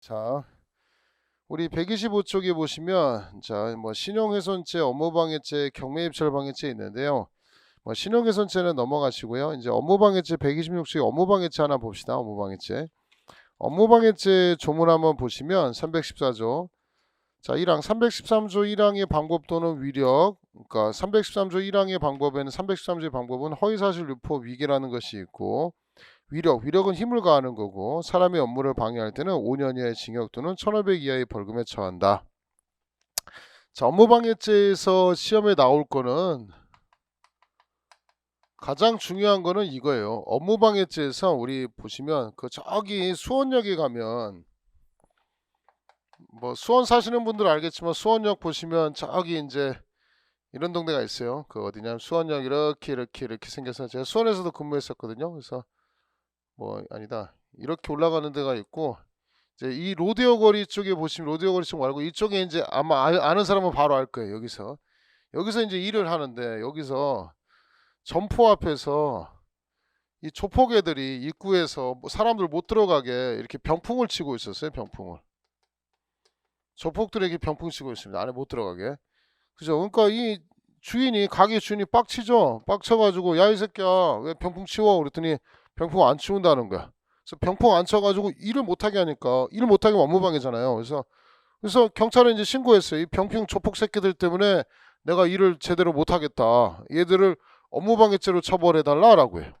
자, 우리 125쪽에 보시면 신용훼손죄, 업무방해죄, 경매입찰방해죄 있는데요. 신용훼손죄는 넘어가시고요. 이제 업무방해죄 126쪽에 업무방해죄 하나 봅시다. 업무방해죄. 업무방해죄 조문 한번 보시면 314조. 자, 1항 313조 1항의 방법 또는 위력. 그러니까 313조 1항의 방법에는 313조의 방법은 허위사실 유포 위계라는 것이 있고, 위력은 힘을 가하는 거고, 사람의 업무를 방해할 때는 5년 이하의 징역 또는 1,500 이하의 벌금에 처한다. 자, 업무방해죄에서 시험에 나올 거는 가장 중요한 거는 이거예요. 업무방해죄에서 우리 보시면 저기 수원역에 가면 수원 사시는 분들 알겠지만 수원역 보시면 저기 이제 이런 동네가 있어요. 어디냐면 수원역 이렇게 생겨서 제가 수원에서도 근무했었거든요. 그래서 아니다. 이렇게 올라가는 데가 있고, 이제 이 로데오 거리 쪽에 보시면 로데오 거리 쪽 말고 이쪽에 이제 아마 아는 사람은 바로 알 거예요. 여기서 이제 일을 하는데, 여기서 점포 앞에서 이 조폭애들이 입구에서 사람들 못 들어가게 이렇게 병풍을 치고 있었어요. 병풍을. 조폭들에게 병풍 치고 있습니다. 안에 못 들어가게. 그죠? 그러니까 이 가게 주인이 빡치죠. 빡쳐가지고 야 이 새끼야 왜 병풍 치워? 그랬더니 병풍 안 치운다는 거야. 그래서 병풍 안 쳐가지고 일을 못하게 하니까, 일 못하게 하면 업무방해잖아요. 그래서 경찰에 이제 신고했어요. 이 병풍 조폭 새끼들 때문에 내가 일을 제대로 못하겠다. 얘들을 업무방해죄로 처벌해달라라고 해요.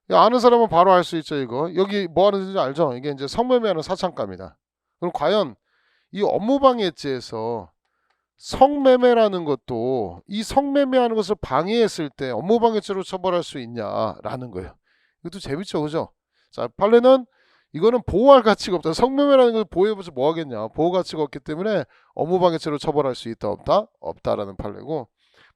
아는 사람은 바로 알 수 있죠. 이거 여기 뭐 하는지 알죠? 이게 이제 성매매하는 사창가입니다. 그럼 과연 이 업무방해죄에서 성매매라는 것도 이 성매매하는 것을 방해했을 때 업무방해죄로 처벌할 수 있냐라는 거예요. 이것도 재밌죠, 그죠? 자, 판례는 이거는 보호할 가치가 없다. 성매매라는 걸 보호해보지 뭐 하겠냐. 보호 가치가 없기 때문에 업무방해죄로 처벌할 수 있다, 없다? 없다라는 판례고,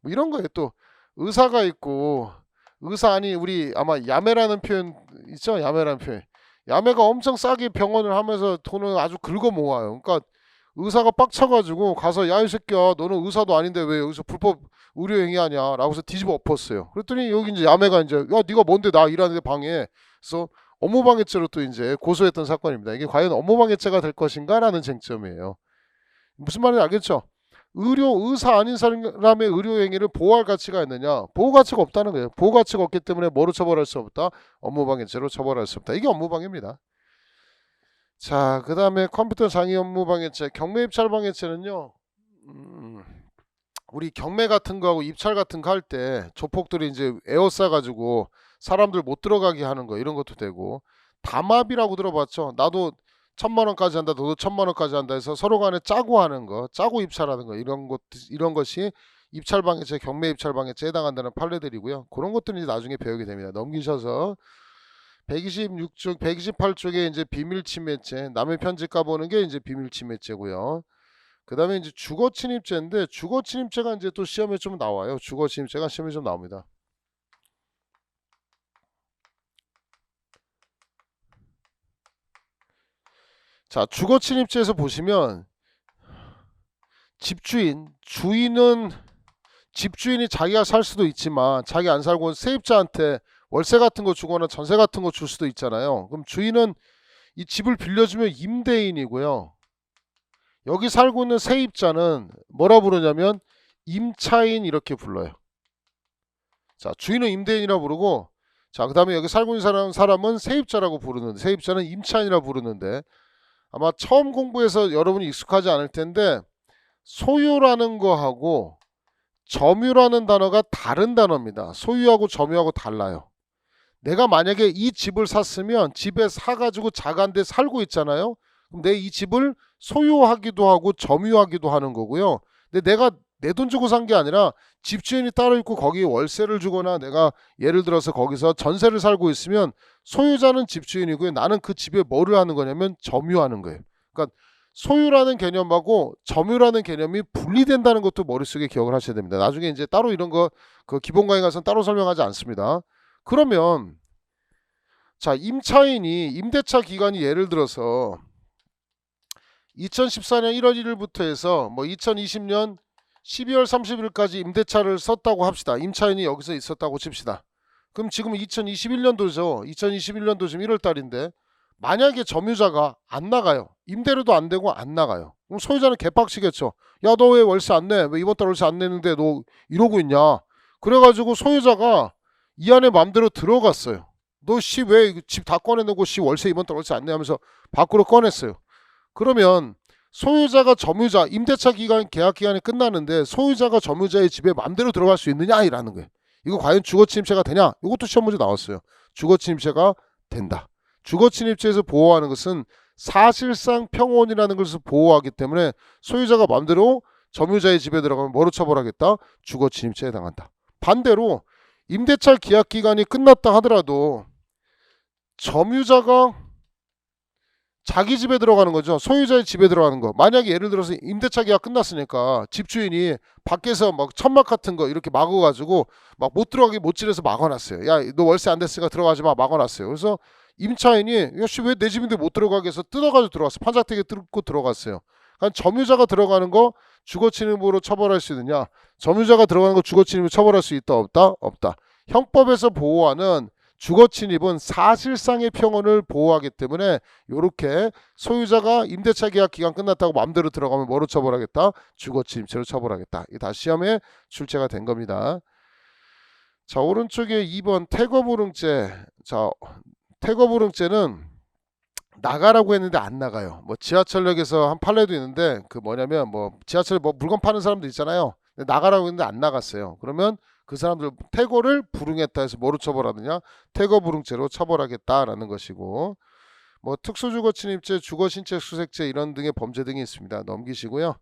이런 거에 또 의사가 있고, 우리 아마 야매라는 표현 있죠? 야매라는 표현. 야매가 엄청 싸게 병원을 하면서 돈을 아주 긁어 모아요. 그러니까 의사가 빡쳐가지고 가서 야 이 새끼야 너는 의사도 아닌데 왜 여기서 불법 의료 행위하냐 라고 해서 뒤집어 엎었어요. 그랬더니 여기 이제 야매가 이제 야 네가 뭔데 나 일하는데 방해. 그래서 업무방해죄로 또 이제 고소했던 사건입니다. 이게 과연 업무방해죄가 될 것인가라는 쟁점이에요. 무슨 말인지 알겠죠? 의사 아닌 사람의 의료 행위를 보호할 가치가 있느냐? 보호 가치가 없다는 거예요. 보호 가치가 없기 때문에 뭐로 처벌할 수 없다? 업무방해죄로 처벌할 수 없다. 이게 업무방해입니다. 자, 그 다음에 컴퓨터 장애 업무방해죄, 경매입찰방해죄는요. 우리 경매 같은 거하고 입찰 같은 거 할 때 조폭들이 이제 에워싸 가지고 사람들 못 들어가게 하는 거, 이런 것도 되고, 담합이라고 들어봤죠? 나도 1,000만 원까지 한다, 너도 1,000만 원까지 한다 해서 서로 간에 짜고 하는 거, 짜고 입찰하는 거, 이런 것이 입찰방해죄, 경매입찰방해죄에 해당한다는 판례들이고요. 그런 것들은 이제 나중에 배우게 됩니다. 넘기셔서 126쪽, 128쪽에 이제 비밀침해죄, 남의 편지 까보는 게 이제 비밀침해죄고요. 그 다음에 이제 주거침입죄인데, 주거침입죄가 이제 또 시험에 좀 나와요. 주거침입죄가 시험에 좀 나옵니다. 자, 주거침입죄에서 보시면 집주인이 자기가 살 수도 있지만 자기 안 살고 세입자한테 월세 같은 거 주거나 전세 같은 거 줄 수도 있잖아요. 그럼 주인은 이 집을 빌려주면 임대인이고요. 여기 살고 있는 세입자는 뭐라 부르냐면 임차인 이렇게 불러요. 자, 주인은 임대인이라 부르고, 자, 그 다음에 여기 살고 있는 사람은 세입자라고 부르는데, 세입자는 임차인이라 부르는데, 아마 처음 공부해서 여러분이 익숙하지 않을 텐데, 소유라는 거하고 점유라는 단어가 다른 단어입니다. 소유하고 점유하고 달라요. 내가 만약에 이 집을 샀으면 집에 사가지고 자가인데 살고 있잖아요. 그럼 내 이 집을 소유하기도 하고 점유하기도 하는 거고요. 근데 내가 내 돈 주고 산 게 아니라 집주인이 따로 있고 거기에 월세를 주거나 내가 예를 들어서 거기서 전세를 살고 있으면 소유자는 집주인이고요. 나는 그 집에 뭐를 하는 거냐면 점유하는 거예요. 그러니까 소유라는 개념하고 점유라는 개념이 분리된다는 것도 머릿속에 기억을 하셔야 됩니다. 나중에 이제 따로 이런 거 기본 강의 가서는 따로 설명하지 않습니다. 그러면 자, 임차인이 임대차 기간이 예를 들어서 2014년 1월 1일부터 해서 2020년 12월 30일까지 임대차를 썼다고 합시다. 임차인이 여기서 있었다고 칩시다. 그럼 지금 2021년도죠. 2021년도 지금 1월 달인데 만약에 점유자가 안 나가요. 임대료도 안 되고 안 나가요. 그럼 소유자는 개빡치겠죠. 야, 너 왜 월세 안 내? 왜 이번 달 월세 안 내는데 너 이러고 있냐? 그래가지고 소유자가 이 안에 맘대로 들어갔어요. 너 씨 왜 집 다 꺼내놓고 씨 월세 이번 달 월세 안 내 하면서 밖으로 꺼냈어요. 그러면 소유자가 점유자 임대차 기간 계약 기간이 끝나는데 소유자가 점유자의 집에 맘대로 들어갈 수 있느냐라는 거예요. 이거 과연 주거침입죄가 되냐? 이것도 시험 문제 나왔어요. 주거침입죄가 된다. 주거침입죄에서 보호하는 것은 사실상 평온이라는 것을 보호하기 때문에 소유자가 맘대로 점유자의 집에 들어가면 뭐로 처벌하겠다? 주거침입죄에 해당한다. 반대로 임대차 계약 기간이 끝났다 하더라도 점유자가 자기 집에 들어가는 거죠. 소유자의 집에 들어가는 거. 만약에 예를 들어서 임대차 계약 끝났으니까 집주인이 밖에서 막 천막 같은 거 이렇게 막아가지고 막 못 들어가게 못질해서 막아놨어요. 야, 너 월세 안 됐으니까 들어가지 마. 막아놨어요. 그래서 임차인이 야씨 왜 내 집인데 못 들어가게 해서 뜯어가지고 들어갔어. 판작대게 뜯고 들어갔어요. 그러니까 점유자가 들어가는 거 주거침입으로 처벌할 수 있느냐? 점유자가 들어가는 거 주거침입으로 처벌할 수 있다 없다? 없다. 형법에서 보호하는 주거침입은 사실상의 평온을 보호하기 때문에 이렇게 소유자가 임대차 계약 기간 끝났다고 마음대로 들어가면 뭐로 처벌하겠다? 주거침입죄로 처벌하겠다. 이게 다 시험에 출제가 된 겁니다. 자, 오른쪽에 2번 태거불응죄. 자, 태거불응죄는 나가라고 했는데 안 나가요. 뭐 지하철역에서 한 판례도 있는데 그 뭐냐면 뭐 지하철에 뭐 물건 파는 사람도 있잖아요. 나가라고 했는데 안 나갔어요. 그러면 그 사람들 태거를 불응했다 해서 뭐로 처벌하느냐? 태거불응죄로 처벌하겠다라는 것이고, 뭐 특수주거침입죄, 주거신체수색죄 이런 등의 범죄 등이 있습니다. 넘기시고요.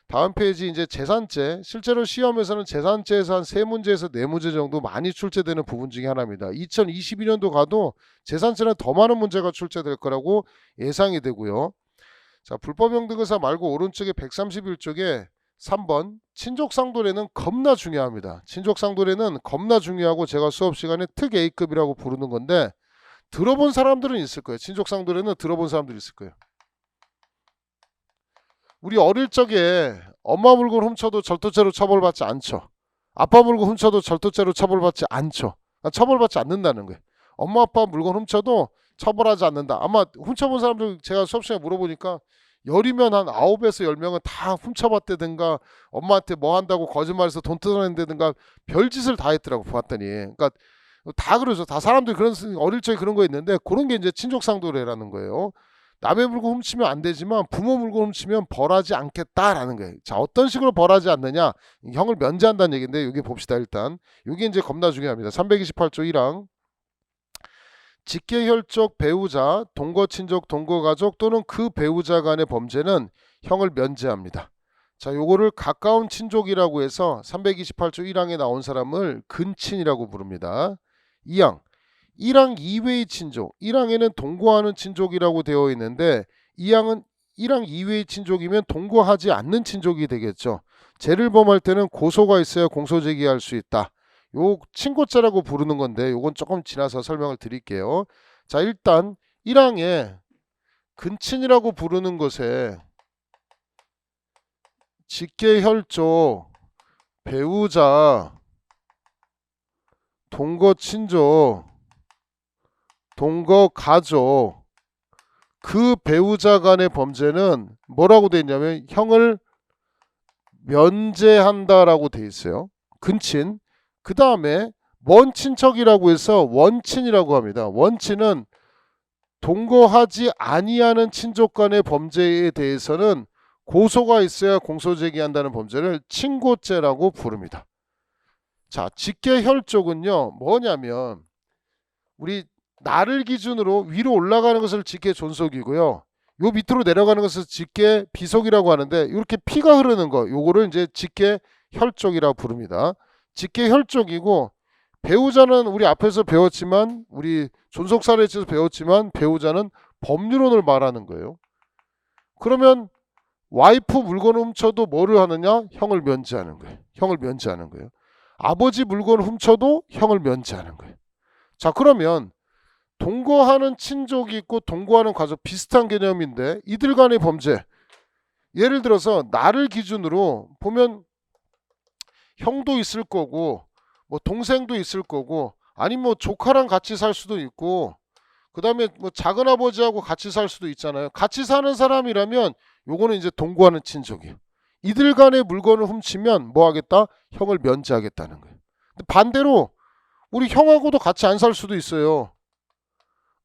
다음 페이지 이제 재산죄. 실제로 시험에서는 재산죄에서 한 3문제에서 4문제 정도 많이 출제되는 부분 중에 하나입니다. 2022년도 가도 재산죄는 더 많은 문제가 출제될 거라고 예상이 되고요. 자, 불법용도교사 말고 오른쪽에 131쪽에 3번 친족상도례는 겁나 중요합니다. 친족상도례는 겁나 중요하고 제가 수업 시간에 특 A급이라고 부르는 건데 들어본 사람들은 있을 거예요. 친족상도례는 들어본 사람들이 있을 거예요. 우리 어릴 적에 엄마 물건 훔쳐도 절도죄로 처벌받지 않죠. 아빠 물건 훔쳐도 절도죄로 처벌받지 않죠. 처벌받지 않는다는 거예요. 엄마 아빠 물건 훔쳐도 처벌하지 않는다. 아마 훔쳐본 사람들 제가 수업 시간에 물어보니까 10이면 한 9에서 10명은 다 훔쳐봤다든가 엄마한테 뭐 한다고 거짓말해서 돈 뜯어낸다든가 별짓을 다 했더라고 봤더니. 그러니까 다 그러죠. 다 사람들이 그런 어릴 적에 그런 거 있는데 그런 게 이제 친족상도례라는 거예요. 남의 물건 훔치면 안 되지만 부모 물건 훔치면 벌하지 않겠다라는 거예요. 자, 어떤 식으로 벌하지 않느냐? 형을 면제한다는 얘기인데 여기 봅시다. 일단 여기 이제 겁나 중요합니다. 328조 1항 직계혈족 배우자, 동거친족, 동거가족 또는 그 배우자 간의 범죄는 형을 면제합니다. 자, 요거를 가까운 친족이라고 해서 328조 1항에 나온 사람을 근친이라고 부릅니다. 2항 1항 이외의 친족, 1항에는 동거하는 친족이라고 되어 있는데 2항은 1항 이외의 친족이면 동거하지 않는 친족이 되겠죠. 죄를 범할 때는 고소가 있어야 공소제기할 수 있다. 요 친고죄라고 부르는 건데 요건 조금 지나서 설명을 드릴게요. 자, 일단 1항에 근친이라고 부르는 것에 직계혈족, 배우자, 동거친족, 동거가족, 그 배우자 간의 범죄는 뭐라고 돼 있냐면 형을 면제한다라고 돼 있어요. 근친. 그 다음에 먼 친척이라고 해서 원친이라고 합니다. 원친은 동거하지 아니하는 친족 간의 범죄에 대해서는 고소가 있어야 공소제기한다는 범죄를 친고죄라고 부릅니다. 자, 직계혈족은요 뭐냐면 우리 나를 기준으로 위로 올라가는 것을 직계존속이고요. 요 밑으로 내려가는 것을 직계비속이라고 하는데 이렇게 피가 흐르는 거 요거를 이제 직계혈족이라고 부릅니다. 직계혈족이고 배우자는 우리 앞에서 배웠지만 우리 존속사례에서 배웠지만 배우자는 법률혼을 말하는 거예요. 그러면 와이프 물건을 훔쳐도 뭐를 하느냐? 형을 면제하는 거예요. 형을 면제하는 거예요. 아버지 물건을 훔쳐도 형을 면제하는 거예요. 자, 그러면 동거하는 친족이 있고 동거하는 가족 비슷한 개념인데 이들 간의 범죄 예를 들어서 나를 기준으로 보면 형도 있을 거고 뭐 동생도 있을 거고 아니면 뭐 조카랑 같이 살 수도 있고 그 다음에 뭐 작은아버지하고 같이 살 수도 있잖아요. 같이 사는 사람이라면 요거는 이제 동거하는 친족이에요. 이들 간의 물건을 훔치면 뭐 하겠다? 형을 면제하겠다는 거예요. 근데 반대로 우리 형하고도 같이 안 살 수도 있어요.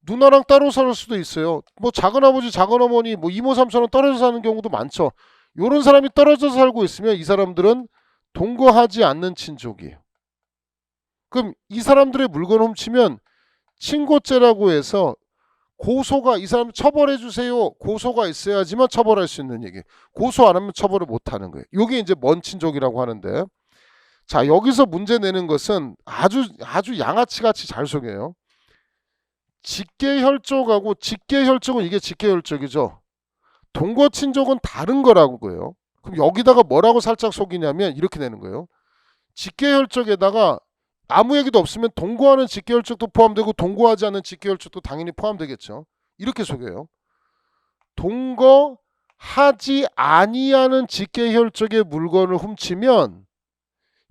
누나랑 따로 살 수도 있어요. 뭐 작은아버지, 작은어머니, 뭐 이모, 삼촌은 떨어져 사는 경우도 많죠. 요런 사람이 떨어져 살고 있으면 이 사람들은 동거하지 않는 친족이에요. 그럼 이 사람들의 물건을 훔치면 친고죄라고 해서 고소가, 이 사람 처벌해 주세요, 고소가 있어야지만 처벌할 수 있는 얘기. 고소 안 하면 처벌을 못 하는 거예요. 이게 이제 먼 친족이라고 하는데, 자 여기서 문제 내는 것은 아주 양아치 같이 잘 속여요. 직계혈족하고, 직계혈족은 이게 직계혈족이죠. 동거 친족은 다른 거라고요. 그럼 여기다가 뭐라고 살짝 속이냐면 이렇게 내는 거예요. 직계혈족에다가 아무 얘기도 없으면 동거하는 직계혈족도 포함되고 동거하지 않는 직계혈족도 당연히 포함되겠죠. 이렇게 속여요. 동거하지 아니하는 직계혈족의 물건을 훔치면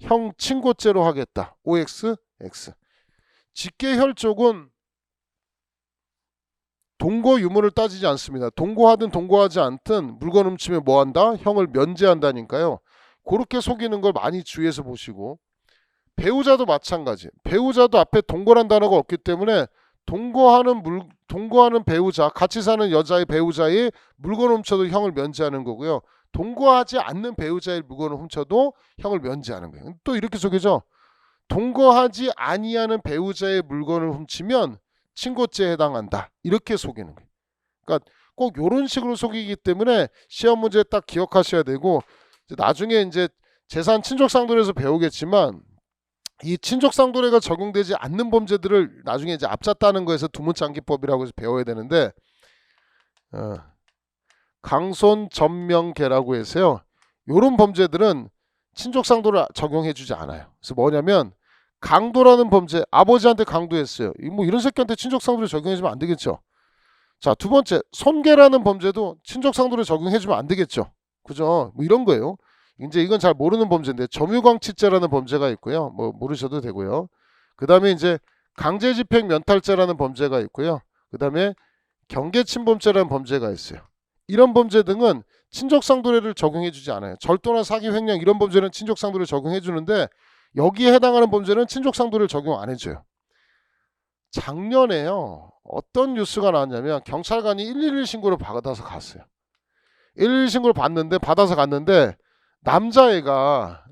형 친고죄로 하겠다. OX, X. 직계혈족은 동거 유무를 따지지 않습니다. 동거하든 동거하지 않든 물건 훔치면 뭐 한다? 형을 면제한다니까요. 그렇게 속이는 걸 많이 주의해서 보시고, 배우자도 마찬가지. 배우자도 앞에 동거란 단어가 없기 때문에 동거하는 배우자, 같이 사는 여자의 배우자의 물건을 훔쳐도 형을 면제하는 거고요. 동거하지 않는 배우자의 물건을 훔쳐도 형을 면제하는 거예요. 또 이렇게 속이죠. 동거하지 아니하는 배우자의 물건을 훔치면 친고죄에 해당한다. 이렇게 속이는 거예요. 그러니까 꼭 이런 식으로 속이기 때문에 시험 문제 딱 기억하셔야 되고, 나중에 이제 재산 친족상도례에서 배우겠지만 이 친족상도례가 적용되지 않는 범죄들을 나중에 이제 앞잡다는 거에서 두문장기법이라고 해서 배워야 되는데, 강손전명계라고 해서요. 이런 범죄들은 친족상도를 적용해주지 않아요. 그래서 뭐냐면 강도라는 범죄, 아버지한테 강도했어요. 뭐 이런 새끼한테 친족상도를 적용해주면 안 되겠죠. 자, 두 번째, 손괴라는 범죄도 친족상도를 적용해주면 안 되겠죠. 그죠? 뭐 이런 거예요. 이제 이건 잘 모르는 범죄인데 점유광치죄라는 범죄가 있고요. 뭐 모르셔도 되고요. 그 다음에 이제 강제집행 면탈죄라는 범죄가 있고요. 그 다음에 경계침범죄라는 범죄가 있어요. 이런 범죄 등은 친족상도례를 적용해주지 않아요. 절도나 사기, 횡령 이런 범죄는 친족상도를 적용해주는데 여기에 해당하는 범죄는 친족상도를 적용 안 해줘요. 작년에요. 어떤 뉴스가 나왔냐면 경찰관이 111 신고를 받아서 갔어요. 111 신고를 받아서 갔는데 남자가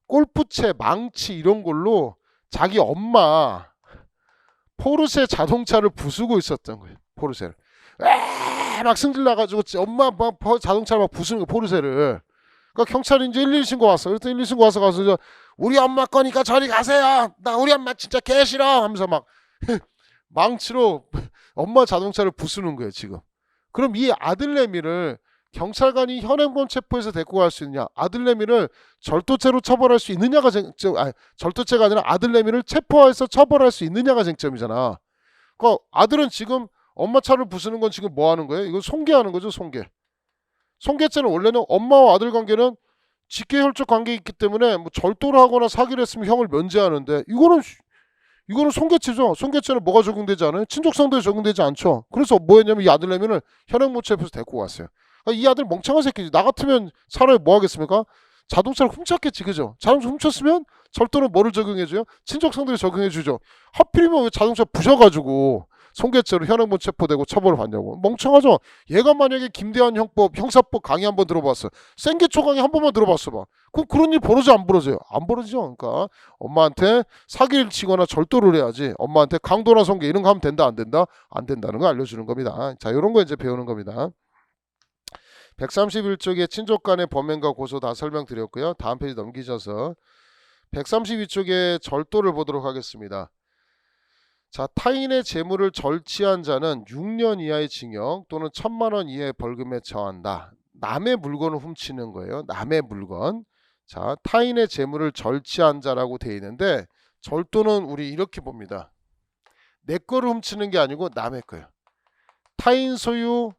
골프채, 망치 이런 걸로 자기 엄마 포르쉐 자동차를 부수고 있었던 거예요. 포르쉐를 막 승질 나가지고 엄마 막 자동차를 막 부수는 거예요. 포르쉐를. 그러니까 경찰이 이제 112 신고 왔어. 그랬더니 112 신고 와서 우리 엄마 거니까 저리 가세요. 나 우리 엄마 진짜 개 싫어 하면서 막 망치로 엄마 자동차를 부수는 거예요 지금. 그럼 이 아들내미를 경찰관이 현행범 체포해서 데리고 갈 수 있느냐, 아들내미를 절도죄로 처벌할 수 있느냐가 절도죄가 아니라 아들내미를 체포해서 처벌할 수 있느냐가 쟁점이잖아. 그러니까 아들은 지금 엄마 차를 부수는 건 지금 뭐 하는 거예요? 이거 손괴하는 거죠. 손괴죄는 원래는 엄마와 아들 관계는 직계혈족 관계에 있기 때문에 뭐 절도를 하거나 사기를 했으면 형을 면제하는데 이거는 손괴죄죠. 손괴죄는 뭐가 적용되지 않아요? 친족상도에 적용되지 않죠. 그래서 뭐 했냐면 이 아들내미를 현행범 체포해서 데리고 갔어요. 이 아들 멍청한 새끼지. 나 같으면 차라리 뭐 하겠습니까? 자동차를 훔쳤겠지, 그죠? 자동차 훔쳤으면 절도는 뭐를 적용해줘요? 친족상도를 적용해주죠. 하필이면 왜 자동차 부셔가지고 손괴죄로 현행범 체포되고 처벌을 받냐고. 멍청하죠? 얘가 만약에 김대한 형사법 강의 한번 들어봤어. 생계초 강의 한 번만 들어봤어 봐. 그럼 그런 일 벌어져 안 벌어져요? 안 벌어지죠. 그러니까 엄마한테 사기를 치거나 절도를 해야지 엄마한테 강도나 손괴 이런 거 하면 된다 안 된다? 안 된다는 거 알려주는 겁니다. 자, 이런 거 이제 배우는 겁니다. 131쪽에 친족 간의 범행과 고소 다 설명드렸고요. 다음 페이지 넘기셔서 132쪽에 절도를 보도록 하겠습니다. 자, 타인의 재물을 절취한 자는 6년 이하의 징역 또는 1,000만 원 이하의 벌금에 처한다. 남의 물건을 훔치는 거예요. 남의 물건. 자, 타인의 재물을 절취한 자라고 되어 있는데 절도는 우리 이렇게 봅니다. 내 거를 훔치는 게 아니고 남의 거예요. 타인 소유,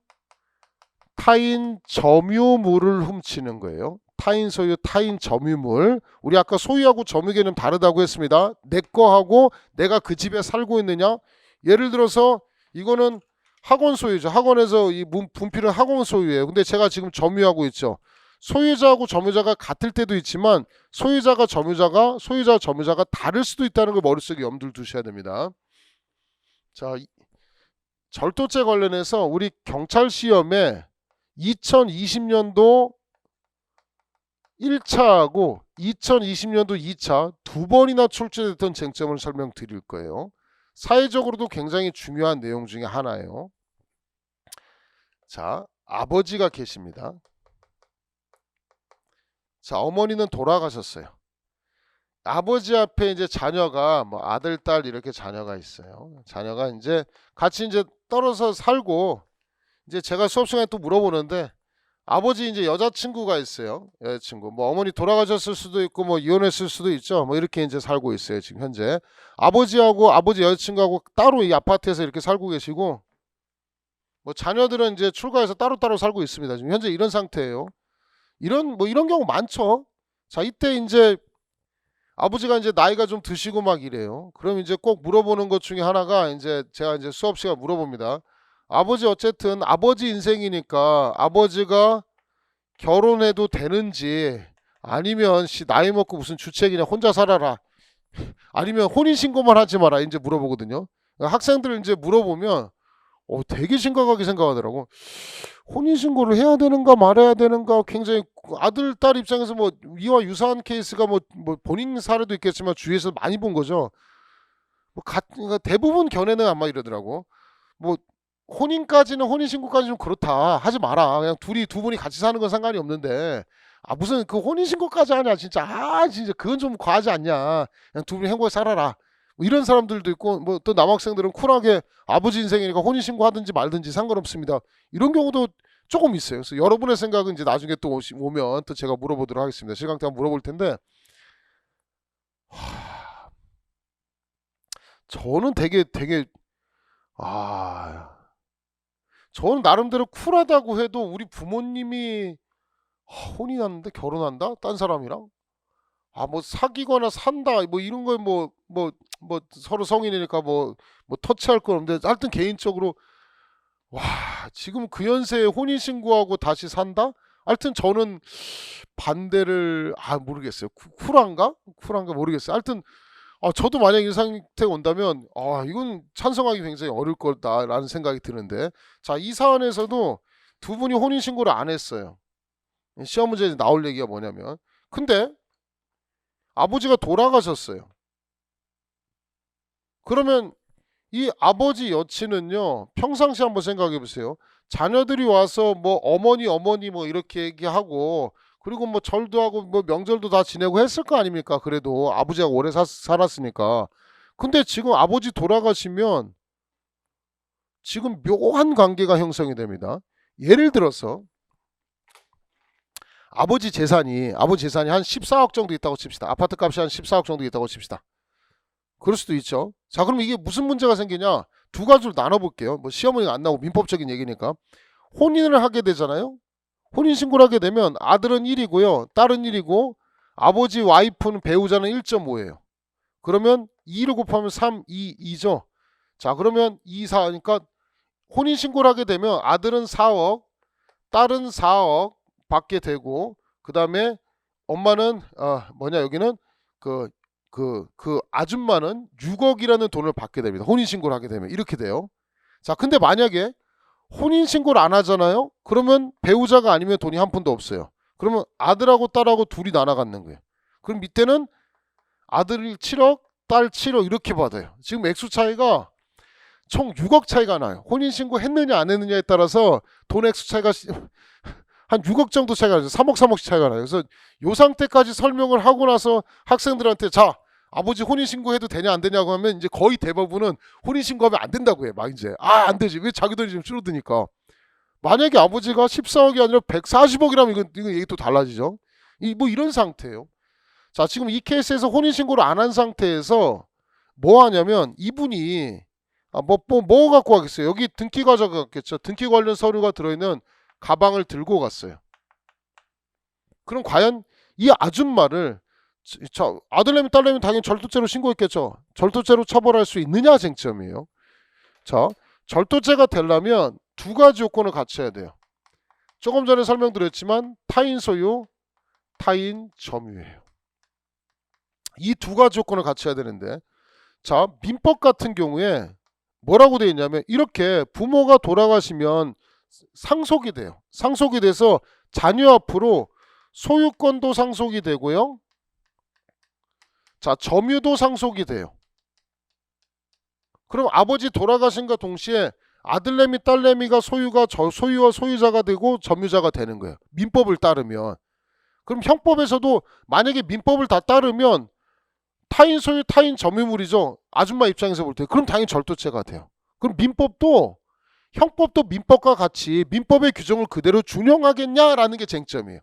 타인 점유물을 훔치는 거예요. 타인 소유, 타인 점유물. 우리 아까 소유하고 점유 개념 다르다고 했습니다. 내 거하고 내가 그 집에 살고 있느냐, 예를 들어서 이거는 학원 소유죠. 학원에서 이 분필은 학원 소유예요. 근데 제가 지금 점유하고 있죠. 소유자하고 점유자가 같을 때도 있지만 소유자가 점유자가 다를 수도 있다는 걸 머릿속에 염두를 두셔야 됩니다. 자, 절도죄 관련해서 우리 경찰 시험에 2020년도 1차하고 2020년도 2차 두 번이나 출제됐던 쟁점을 설명드릴 거예요. 사회적으로도 굉장히 중요한 내용 중에 하나예요. 자, 아버지가 계십니다. 자, 어머니는 돌아가셨어요. 아버지 앞에 이제 자녀가 뭐 아들, 딸 이렇게 자녀가 있어요. 자녀가 이제 같이 이제 떨어져 살고 이제 제가 수업 시간에 또 물어보는데 아버지 이제 여자친구가 있어요. 여자친구. 뭐 어머니 돌아가셨을 수도 있고 뭐 이혼했을 수도 있죠. 뭐 이렇게 이제 살고 있어요. 지금 현재. 아버지하고 아버지 여자친구하고 따로 이 아파트에서 이렇게 살고 계시고 뭐 자녀들은 이제 출가해서 따로따로 살고 있습니다. 지금 현재 이런 상태예요. 이런 경우 많죠. 자, 이때 이제 아버지가 이제 나이가 좀 드시고 막 이래요. 그럼 이제 꼭 물어보는 것 중에 하나가 이제 제가 이제 수업 시간 물어봅니다. 아버지 어쨌든 아버지 인생이니까 아버지가 결혼해도 되는지 아니면 나이 먹고 무슨 주책이냐 혼자 살아라 아니면 혼인신고만 하지 마라 이제 물어보거든요. 학생들 이제 물어보면 되게 심각하게 생각하더라고. 혼인신고를 해야 되는가 말아야 되는가 굉장히 아들, 딸 입장에서 뭐 이와 유사한 케이스가 뭐 본인 사례도 있겠지만 주위에서 많이 본 거죠. 그러니까 대부분 견해는 아마 이러더라고. 뭐 혼인신고까지는 그렇다. 하지 마라. 그냥 두 분이 같이 사는 건 상관이 없는데 무슨 그 혼인신고까지 하냐 진짜 진짜 그건 좀 과하지 않냐. 그냥 두 분이 행복하게 살아라. 뭐 이런 사람들도 있고 뭐 또 남학생들은 쿨하게 아버지 인생이니까 혼인신고 하든지 말든지 상관없습니다. 이런 경우도 조금 있어요. 그래서 여러분의 생각은 이제 나중에 또 오면 또 제가 물어보도록 하겠습니다. 실강 때 한번 물어볼 텐데 저는 되게 저는 나름대로 쿨하다고 해도 우리 부모님이 혼인하는데 결혼한다? 딴 사람이랑? 뭐 사귀거나 산다 뭐 이런 걸 뭐 서로 성인이니까 뭐 터치할 건 없는데 하여튼 개인적으로 와 지금 그 연세에 혼인신고하고 다시 산다? 하여튼 저는 반대를 모르겠어요. 쿨한가 모르겠어요. 하여튼 저도 만약 이 상태 온다면 이건 찬성하기 굉장히 어려울 거다라는 생각이 드는데 자, 이 사안에서도 두 분이 혼인신고를 안 했어요. 시험 문제에 나올 얘기가 뭐냐면 근데 아버지가 돌아가셨어요. 그러면 이 아버지 여친은요 평상시 한번 생각해 보세요. 자녀들이 와서 뭐 어머니 뭐 이렇게 얘기하고 그리고 뭐 절도 하고 뭐 명절도 다 지내고 했을 거 아닙니까? 그래도 아버지가 오래 살았으니까. 근데 지금 아버지 돌아가시면 지금 묘한 관계가 형성이 됩니다. 예를 들어서 아버지 재산이 한 14억 정도 있다고 칩시다. 아파트 값이 한 14억 정도 있다고 칩시다. 그럴 수도 있죠. 자, 그럼 이게 무슨 문제가 생기냐? 두 가지로 나눠볼게요. 뭐 시험은 안 나오고 민법적인 얘기니까. 혼인을 하게 되잖아요. 혼인신고를 하게 되면 아들은 1이고요. 딸은 1이고 아버지 와이프는 배우자는 1.5예요. 그러면 2를 곱하면 3, 2죠. 자, 그러면 2, 4니까 혼인신고를 하게 되면 아들은 4억, 딸은 4억 받게 되고 그 다음에 엄마는 여기는 그 아줌마는 6억이라는 돈을 받게 됩니다. 혼인신고를 하게 되면 이렇게 돼요. 자, 근데 만약에 혼인신고를 안 하잖아요. 그러면 배우자가 아니면 돈이 한 푼도 없어요. 그러면 아들하고 딸하고 둘이 나눠 갖는 거예요. 그럼 밑에는 아들이 7억, 딸 7억 이렇게 받아요. 지금 액수 차이가 총 6억 차이가 나요. 혼인신고 했느냐 안 했느냐에 따라서 돈 액수 차이가 한 6억 정도 차이가 나죠. 3억씩 차이가 나요. 그래서 요 상태까지 설명을 하고 나서 학생들한테 자 아버지 혼인신고해도 되냐 안 되냐고 하면 이제 거의 대부분은 혼인신고하면 안 된다고 해. 막 이제 안 되지. 왜 자기 돈이 좀 줄어드니까. 만약에 아버지가 14억이 아니라 140억이라면 이건 얘기 또 달라지죠. 이런 상태예요. 자, 지금 이 케이스에서 혼인신고를 안 한 상태에서 뭐 하냐면 이분이 뭐 갖고 가겠어요. 여기 등기 가져갔겠죠. 등기 관련 서류가 들어있는 가방을 들고 갔어요. 그럼 과연 이 아줌마를 아들내미 딸내미 당연히 절도죄로 신고했겠죠. 절도죄로 처벌할 수 있느냐 쟁점이에요. 자, 절도죄가 되려면 두 가지 요건을 갖춰야 돼요. 조금 전에 설명드렸지만 타인 소유, 타인 점유예요. 이 두 가지 요건을 갖춰야 되는데, 자, 민법 같은 경우에 뭐라고 되어 있냐면 이렇게 부모가 돌아가시면 상속이 돼요. 상속이 돼서 자녀 앞으로 소유권도 상속이 되고요. 자, 점유도 상속이 돼요. 그럼 아버지 돌아가신과 동시에 아들내미 딸내미가 소유와 소유자가 되고 점유자가 되는 거예요. 민법을 따르면. 그럼 형법에서도 만약에 민법을 다 따르면 타인 소유 타인 점유물이죠. 아줌마 입장에서 볼 때. 그럼 당연히 절도죄가 돼요. 그럼 민법도 형법도 민법과 같이 민법의 규정을 그대로 준용하겠냐라는 게 쟁점이에요.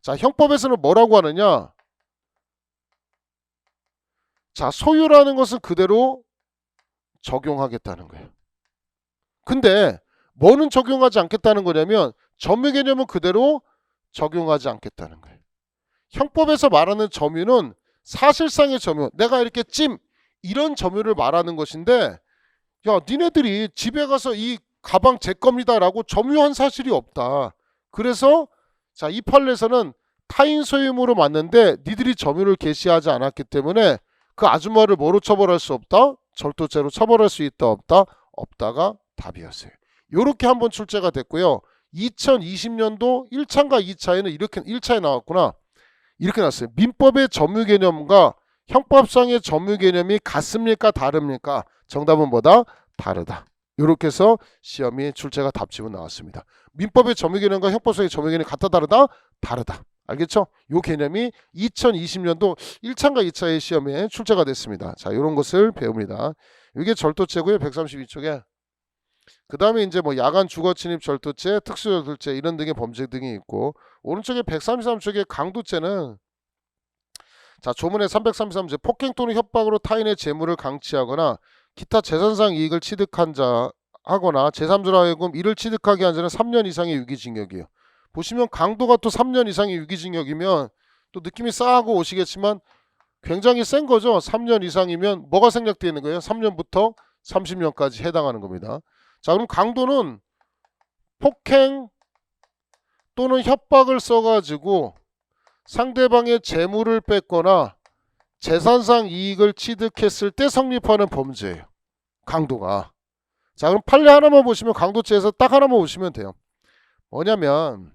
자, 형법에서는 뭐라고 하느냐? 자, 소유라는 것은 그대로 적용하겠다는 거예요. 근데 뭐는 적용하지 않겠다는 거냐면 점유 개념은 그대로 적용하지 않겠다는 거예요. 형법에서 말하는 점유는 사실상의 점유, 내가 이렇게 이런 점유를 말하는 것인데, 야, 니네들이 집에 가서 이 가방 제 겁니다 라고 점유한 사실이 없다. 그래서 자, 이 판례에서는 타인 소유물로 맞는데 니들이 점유를 개시하지 않았기 때문에 그 아줌마를 뭐로 처벌할 수 없다? 절도죄로 처벌할 수 있다 없다? 없다가 답이었어요. 요렇게 한번 출제가 됐고요. 2020년도 1차인가 2차에는 이렇게 1차에 나왔구나. 이렇게 나왔어요. 민법의 점유 개념과 형법상의 점유 개념이 같습니까? 다릅니까? 정답은 뭐다? 다르다. 이렇게 해서 시험이 출제가 답집은 나왔습니다. 민법의 점유 개념과 형법상의 점유 개념이 같다 다르다? 다르다. 알겠죠? 이 개념이 2020년도 1차인가 2차의 시험에 출제가 됐습니다. 자, 이런 것을 배웁니다. 이게 절도죄고요. 132쪽에. 그 다음에 이제 뭐 야간 주거 침입 절도죄, 특수절도죄 이런 등의 범죄 등이 있고, 오른쪽에 133쪽에 강도죄는 자, 조문의 333조 폭행 또는 협박으로 타인의 재물을 강취하거나 기타 재산상 이익을 취득한 자 하거나 제3자로 하여금 이를 취득하게 한 자는 3년 이상의 유기징역이에요. 보시면 강도가 또 3년 이상의 유기징역이면 또 느낌이 싸하고 오시겠지만 굉장히 센 거죠. 3년 이상이면 뭐가 생략되어 있는 거예요? 3년부터 30년까지 해당하는 겁니다. 자, 그럼 강도는 폭행 또는 협박을 써가지고 상대방의 재물을 뺏거나 재산상 이익을 취득했을 때 성립하는 범죄예요. 강도가. 자, 그럼 판례 하나만 보시면 강도죄에서 딱 하나만 보시면 돼요. 뭐냐면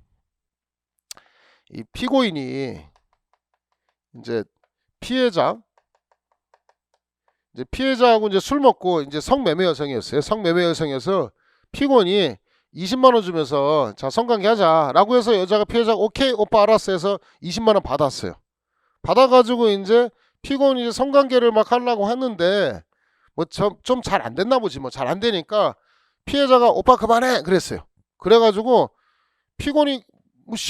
이 피고인이 이제 피해자하고 이제 술 먹고 이제 성매매 여성이었어요. 성매매 여성이어서 피고인이 20만 원 주면서 자, 성관계 하자라고 해서 여자가 피해자가 오케이 오빠 알았어 해서 20만 원 받았어요. 받아가지고 이제 피고인이 이제 성관계를 막 하려고 했는데 뭐 좀 잘 안 됐나 보지. 뭐 잘 안 되니까 피해자가 오빠 그만해 그랬어요. 그래가지고 피고인이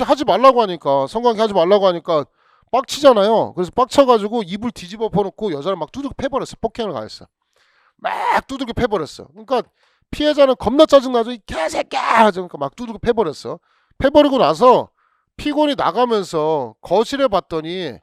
하지 말라고 하니까 성관계 하지 말라고 하니까 빡치잖아요. 그래서 빡쳐가지고 이불 뒤집어 퍼놓고 여자를 막 두들겨 패버렸어. 폭행을 가했어. 막 두들겨 패버렸어. 그러니까 피해자는 겁나 짜증나죠. 이 개새끼야! 그러니까 막 두들겨 패버렸어. 패버리고 나서 피고인이 나가면서 거실에 봤더니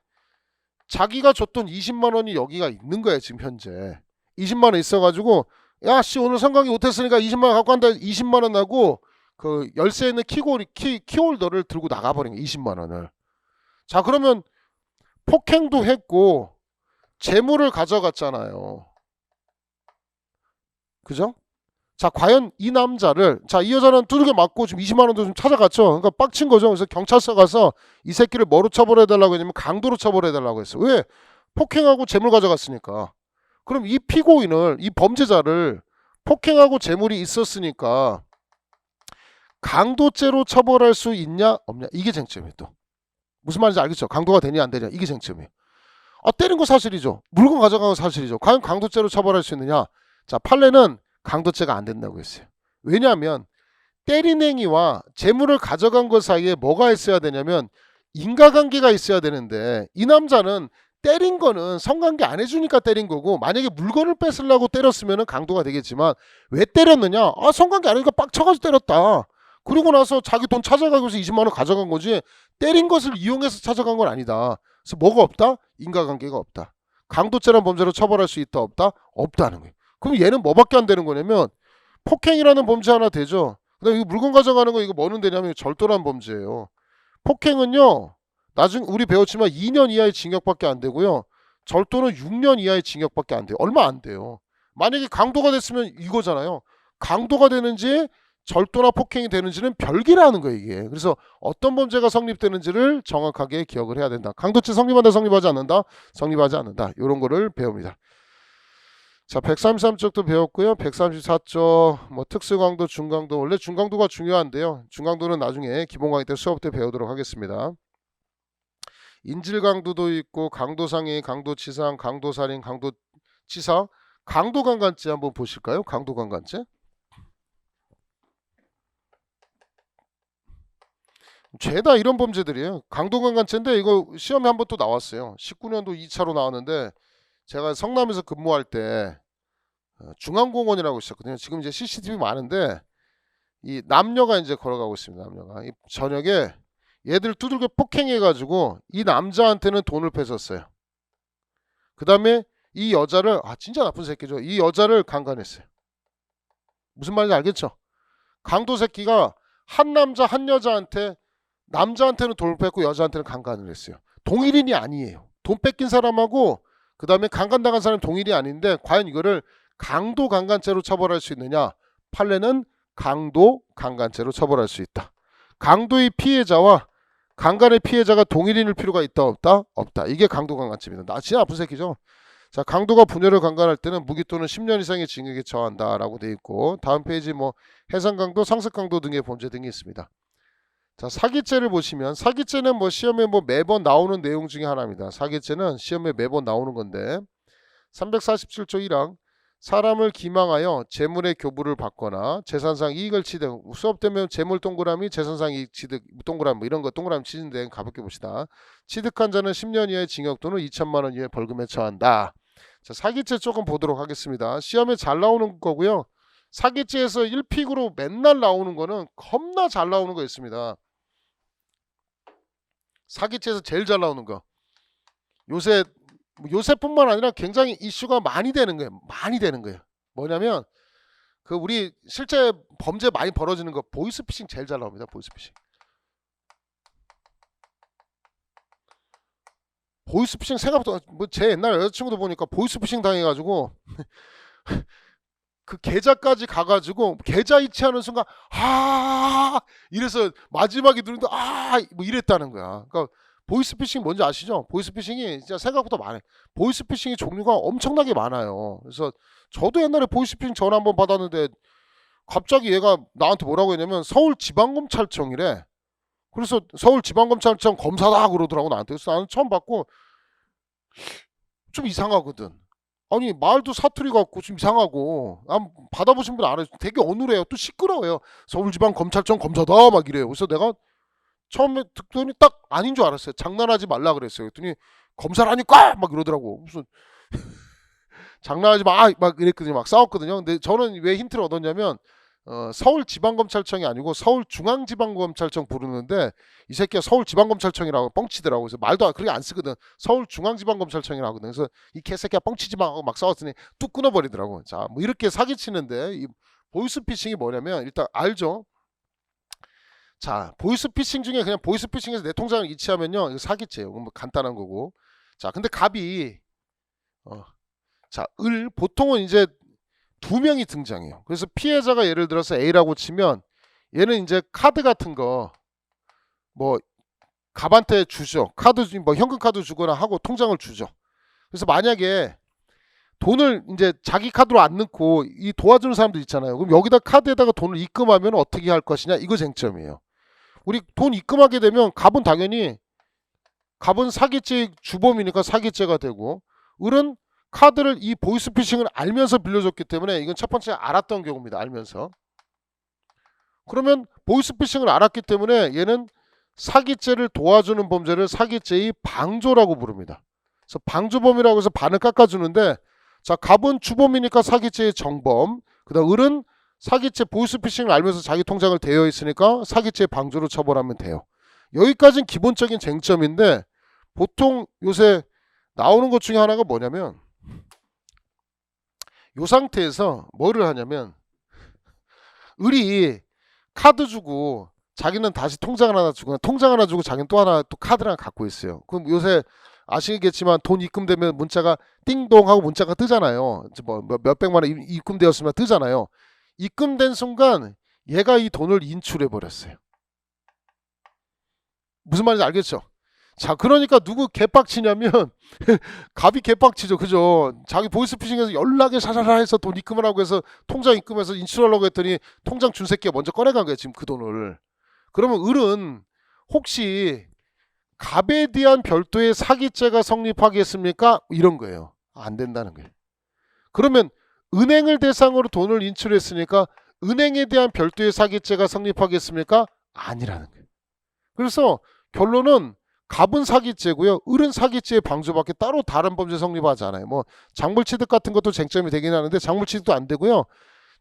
자기가 줬던 20만 원이 여기가 있는 거야. 지금 현재 20만 원 있어가지고 야씨 오늘 성관계 못했으니까 20만 원 갖고 간다. 20만 원 나고 그 열쇠 있는 키홀더를 들고 나가버린 거야. 20만 원을. 자, 그러면 폭행도 했고 재물을 가져갔잖아요. 그죠? 자, 과연 이 남자를 이 여자는 두들겨 맞고 지금 20만 원도 좀 찾아갔죠. 그러니까 빡친 거죠. 그래서 경찰서 가서 이 새끼를 뭐로 처벌해달라고 했냐면 강도로 처벌해달라고 했어. 왜? 폭행하고 재물 가져갔으니까. 그럼 이 피고인을 이 범죄자를 폭행하고 재물이 있었으니까 강도죄로 처벌할 수 있냐 없냐 이게 쟁점이에요. 또 무슨 말인지 알겠죠? 강도가 되냐 안 되냐 이게 쟁점이에요. 때린 거 사실이죠. 물건 가져간 거 사실이죠. 과연 강도죄로 처벌할 수 있느냐? 자, 판례는 강도죄가 안 된다고 했어요. 왜냐하면 때린 행위와 재물을 가져간 것 사이에 뭐가 있어야 되냐면 인과관계가 있어야 되는데 이 남자는 때린 거는 성관계 안 해주니까 때린 거고 만약에 물건을 뺏으려고 때렸으면 강도가 되겠지만 왜 때렸느냐? 성관계 안 하니까 빡쳐가지고 때렸다. 그리고 나서 자기 돈 찾아가기 위해서 20만 원 가져간 거지 때린 것을 이용해서 찾아간 건 아니다. 그래서 뭐가 없다? 인과관계가 없다. 강도죄란 범죄로 처벌할 수 있다 없다? 없다는 거예요. 그럼 얘는 뭐밖에 안 되는 거냐면 폭행이라는 범죄 하나 되죠. 그다음에 이거 물건 가져가는 거 이거 뭐는 되냐면 절도란 범죄예요. 폭행은요. 나중 우리 배웠지만 2년 이하의 징역밖에 안 되고요. 절도는 6년 이하의 징역밖에 안 돼요. 얼마 안 돼요. 만약에 강도가 됐으면 이거잖아요. 강도가 되는지 절도나 폭행이 되는지는 별개라는 거예요, 이게. 그래서 어떤 범죄가 성립되는지를 정확하게 기억을 해야 된다. 강도죄 성립한다, 성립하지 않는다, 성립하지 않는다. 이런 거를 배웁니다. 자, 133쪽도 배웠고요. 134쪽 뭐 특수강도, 중강도. 원래 중강도가 중요한데요. 중강도는 나중에 기본 강의 때 수업 때 배우도록 하겠습니다. 인질강도도 있고 강도상해, 강도치상, 강도살인, 강도치사, 강도강간죄 한번 보실까요? 강도강간죄. 죄다 이런 범죄들이에요. 강도강간죄인데 이거 시험에 한번 또 나왔어요. 19년도 2차로 나왔는데 제가 성남에서 근무할 때 중앙공원이라고 있었거든요. 지금 이제 CCTV 많은데 이 남녀가 이제 걸어가고 있습니다. 남녀가 이 저녁에 얘들 두들겨 폭행해가지고 이 남자한테는 돈을 뺏었어요. 그 다음에 이 여자를 진짜 나쁜 새끼죠. 이 여자를 강간했어요. 무슨 말인지 알겠죠? 강도 새끼가 한 남자 한 여자한테 남자한테는 돈을 뺏고 여자한테는 강간을 했어요. 동일인이 아니에요. 돈 뺏긴 사람하고 그 다음에 강간당한 사람이 동일이 아닌데 과연 이거를 강도 강간죄로 처벌할 수 있느냐? 판례는 강도 강간죄로 처벌할 수 있다. 강도의 피해자와 강간의 피해자가 동일인일 필요가 있다 없다? 없다. 이게 강도 강간죄입니다. 나 진짜 나쁜 새끼죠. 자, 강도가 부녀를 강간할 때는 무기 또는 10년 이상의 징역에 처한다라고 돼 있고 다음 페이지 뭐 해상강도, 상습강도 등의 범죄 등이 있습니다. 자, 사기죄를 보시면 사기죄는 뭐 시험에 뭐 매번 나오는 내용 중에 하나입니다. 사기죄는 시험에 매번 나오는 건데 347조 1항 사람을 기망하여 재물의 교부를 받거나 재산상 이익을 취득. 수업 되면 재물 동그라미, 재산상 이익 취득 동그라미 뭐 이런 거 동그라미 치는데 가볍게 봅시다. 취득한 자는 10년 이하의 징역 또는 2천만 원 이하의 벌금에 처한다. 자, 사기죄 조금 보도록 하겠습니다. 시험에 잘 나오는 거고요. 사기죄에서 1픽으로 맨날 나오는 거는 겁나 잘 나오는 거 있습니다. 사기죄에서 제일 잘 나오는 거. 요새뿐만 아니라 굉장히 이슈가 많이 되는 거예요. 많이 되는 거예요. 뭐냐면 그 우리 실제 범죄 많이 벌어지는 거 보이스피싱 제일 잘 나옵니다. 보이스피싱. 보이스피싱 생각보다 뭐 제 옛날 여자친구도 보니까 보이스피싱 당해가지고 그 계좌까지 가가지고 계좌 이체하는 순간 이래서 마지막에 누르는데 뭐 이랬다는 거야. 그러니까 보이스피싱 뭔지 아시죠? 보이스피싱이 진짜 생각보다 많아요. 보이스피싱이 종류가 엄청나게 많아요. 그래서 저도 옛날에 보이스피싱 전화 한번 받았는데 갑자기 얘가 나한테 뭐라고 했냐면 서울지방검찰청이래. 그래서 서울지방검찰청 검사다 그러더라고 나한테. 그래서 나는 처음 받고 좀 이상하거든. 아니 말도 사투리 같고 좀 이상하고 받아보신 분 알아요. 되게 어눌해요. 또 시끄러워요. 서울지방검찰청 검사다 막 이래요. 그래서 내가 처음에 듣더니 딱 아닌 줄 알았어요. 장난하지 말라 그랬어요. 그랬더니 검사라니까 막 이러더라고. 무슨 장난하지 마 막 이랬거든요. 막 싸웠거든요. 근데 저는 왜 힌트를 얻었냐면 서울지방검찰청이 아니고 서울중앙지방검찰청 부르는데 이 새끼가 서울지방검찰청이라고 뻥치더라고. 그래서 말도 그렇게 안 쓰거든. 서울중앙지방검찰청이라고 하거든. 그래서 이 개새끼야 뻥치지 마 하고 막 싸웠더니 뚝 끊어버리더라고. 자, 뭐 이렇게 사기치는데 이 보이스피싱이 뭐냐면 일단 알죠. 자, 보이스피싱 중에 그냥 보이스피싱에서 내 통장을 이체하면요 이거 사기죄예요. 뭐 간단한 거고. 자, 근데 갑이 보통은 이제 두 명이 등장해요. 그래서 피해자가 예를 들어서 A라고 치면 얘는 이제 카드 같은 거 뭐 갑한테 주죠. 카드 뭐 현금 카드 주거나 하고 통장을 주죠. 그래서 만약에 돈을 이제 자기 카드로 안 넣고 이 도와주는 사람들 있잖아요. 그럼 여기다 카드에다가 돈을 입금하면 어떻게 할 것이냐 이거 쟁점이에요. 우리 돈 입금하게 되면 갑은 당연히 사기죄 주범이니까 사기죄가 되고 을은 카드를 이 보이스피싱을 알면서 빌려줬기 때문에 이건 첫 번째 알았던 경우입니다. 알면서. 그러면 보이스피싱을 알았기 때문에 얘는 사기죄를 도와주는 범죄를 사기죄의 방조라고 부릅니다. 그래서 방조범이라고 해서 반을 깎아주는데 자, 갑은 주범이니까 사기죄의 정범, 그 다음 을은 사기죄 보이스피싱을 알면서 자기 통장을 대여 있으니까 사기죄 방조로 처벌하면 돼요. 여기까지는 기본적인 쟁점인데 보통 요새 나오는 것 중에 하나가 뭐냐면 이 상태에서 뭐를 하냐면 을이 카드 주고 자기는 다시 통장을 하나 주고 통장 하나 주고 자기는 또 하나 또 카드를 하나 갖고 있어요. 그럼 요새 아시겠지만 돈 입금되면 문자가 띵동 하고 문자가 뜨잖아요. 뭐 몇백만 원 입금되었으면 뜨잖아요. 입금된 순간 얘가 이 돈을 인출해 버렸어요. 무슨 말인지 알겠죠? 자, 그러니까 누구 개빡치냐면 갑이 개빡치죠. 그죠? 자기 보이스피싱에서 연락에 샤샤샤 해서 돈 입금을 하고 해서 통장 입금해서 인출하려고 했더니 통장 준 새끼가 먼저 꺼내간 거예요. 지금 그 돈을. 그러면 을은 혹시 갑에 대한 별도의 사기죄가 성립하겠습니까? 이런 거예요. 안 된다는 거예요. 그러면 은행을 대상으로 돈을 인출했으니까 은행에 대한 별도의 사기죄가 성립하겠습니까? 아니라는 거예요. 그래서 결론은 갑은 사기죄고요. 을은 사기죄의 방조밖에 따로 다른 범죄 성립하지 않아요. 뭐 작물취득 같은 것도 쟁점이 되긴 하는데 작물취득도 안 되고요.